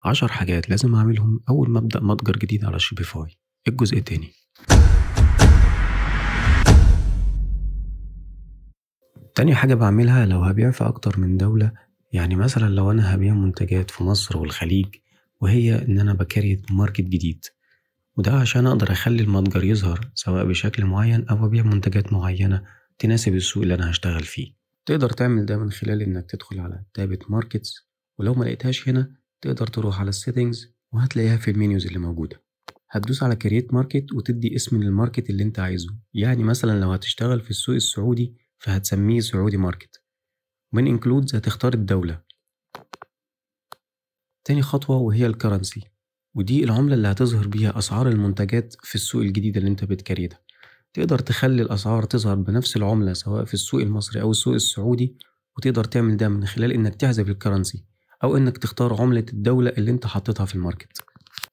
10 حاجات لازم أعملهم أول ما أبدأ متجر جديد على شوبيفاي. الجزء التاني. تاني حاجة بعملها لو هبيع في أكتر من دولة، يعني مثلا لو أنا هبيع منتجات في مصر والخليج، وهي إن أنا بكريت ماركت جديد، وده عشان أقدر أخلي المتجر يظهر سواء بشكل معين أو أبيع منتجات معينة تناسب السوق اللي أنا هشتغل فيه. تقدر تعمل ده من خلال إنك تدخل على تابة ماركتس، ولو ما لقيتهاش هنا تقدر تروح على السيتنجز وهتلاقيها في المنيوز اللي موجودة. هتدوس على كرييت ماركت وتدي اسم للماركت اللي انت عايزه، يعني مثلا لو هتشتغل في السوق السعودي فهتسميه سعودي ماركت. من انكلودز هتختار الدولة. تاني خطوة وهي الكرنسي، ودي العملة اللي هتظهر بيها أسعار المنتجات في السوق الجديد اللي انت بتكريتها. تقدر تخلي الأسعار تظهر بنفس العملة سواء في السوق المصري أو السوق السعودي، وتقدر تعمل ده من خلال إنك تحذف الكرنسي أو إنك تختار عملة الدولة اللي انت حطيتها في الماركت.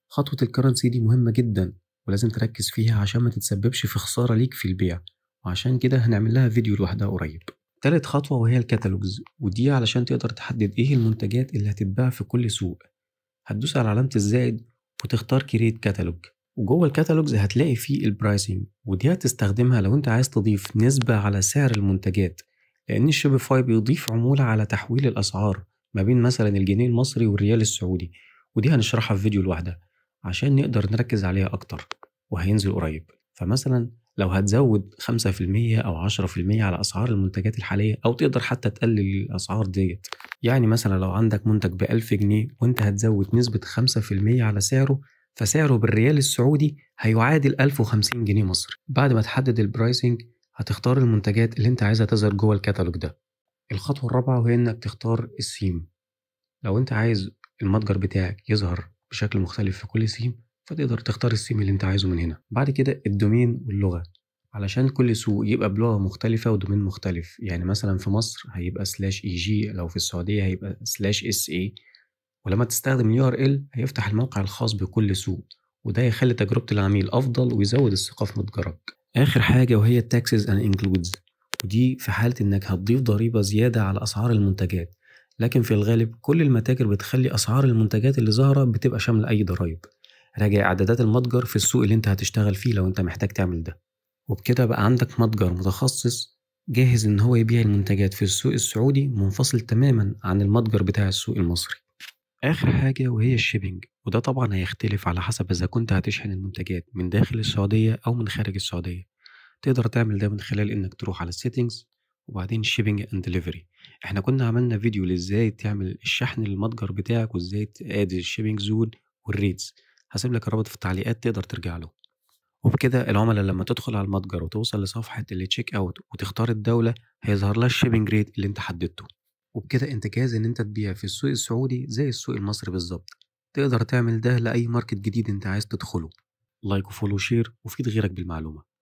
خطوة الكرنسي دي مهمة جدا ولازم تركز فيها عشان ما تتسببش في خسارة ليك في البيع، وعشان كده هنعمل لها فيديو لوحدها قريب. تالت خطوة وهي الكتالوجز، ودي علشان تقدر تحدد ايه المنتجات اللي هتتباع في كل سوق. هتدوس على علامة الزائد وتختار كريت كتالوج، وجوه الكتالوجز هتلاقي فيه البرايسنج، ودي هتستخدمها لو انت عايز تضيف نسبة على سعر المنتجات، لأن الشوبيفاي بيضيف عمولة على تحويل الأسعار ما بين مثلا الجنيه المصري والريال السعودي، ودي هنشرحها في فيديو لوحدها عشان نقدر نركز عليها أكتر، وهينزل قريب. فمثلا لو هتزود 5% أو 10% على أسعار المنتجات الحالية، أو تقدر حتى تقلل الأسعار ديت، يعني مثلا لو عندك منتج ب1000 جنيه وانت هتزود نسبة 5% على سعره، فسعره بالريال السعودي هيعادل 1050 جنيه مصري. بعد ما تحدد البرايسنج هتختار المنتجات اللي انت عايزها تظهر جوه الكتالوج ده. الخطوة الرابعة وهي انك تختار السيم. لو انت عايز المتجر بتاعك يظهر بشكل مختلف في كل سيم، فتقدر تختار السيم اللي انت عايزه من هنا. بعد كده الدومين واللغة، علشان كل سوق يبقى بلغة مختلفة ودومين مختلف، يعني مثلا في مصر هيبقى /EG، لو في السعودية هيبقى /SA، ولما تستخدم URL هيفتح الموقع الخاص بكل سوق، وده يخلي تجربة العميل أفضل ويزود الثقة في متجرك. آخر حاجة وهي Taxes and Includes، ودي في حالة إنك هتضيف ضريبة زيادة على أسعار المنتجات، لكن في الغالب كل المتاجر بتخلي أسعار المنتجات اللي ظاهرة بتبقى شاملة أي ضرايب. راجع إعدادات المتجر في السوق اللي أنت هتشتغل فيه لو أنت محتاج تعمل ده. وبكده بقى عندك متجر متخصص جاهز إن هو يبيع المنتجات في السوق السعودي منفصل تماما عن المتجر بتاع السوق المصري. آخر حاجة وهي الشيبينج، وده طبعا هيختلف على حسب إذا كنت هتشحن المنتجات من داخل السعودية أو من خارج السعودية. تقدر تعمل ده من خلال إنك تروح على السيتنجز وبعدين شيبينج اند ديليفري. احنا كنا عملنا فيديو لإزاي تعمل الشحن للمتجر بتاعك وإزاي تقاد الشيبينج زون والريتس، هسيب لك الرابط في التعليقات تقدر ترجع له. وبكده العملاء لما تدخل على المتجر وتوصل لصفحة اللي تشيك اوت وتختار الدولة، هيظهر لها الشيبينج ريت اللي انت حددته. وبكده انت جاهز ان انت تبيع في السوق السعودي زي السوق المصري بالظبط. تقدر تعمل ده لأي ماركت جديد انت عايز تدخله. لايك وفولو وشير وفيد غيرك بالمعلومة.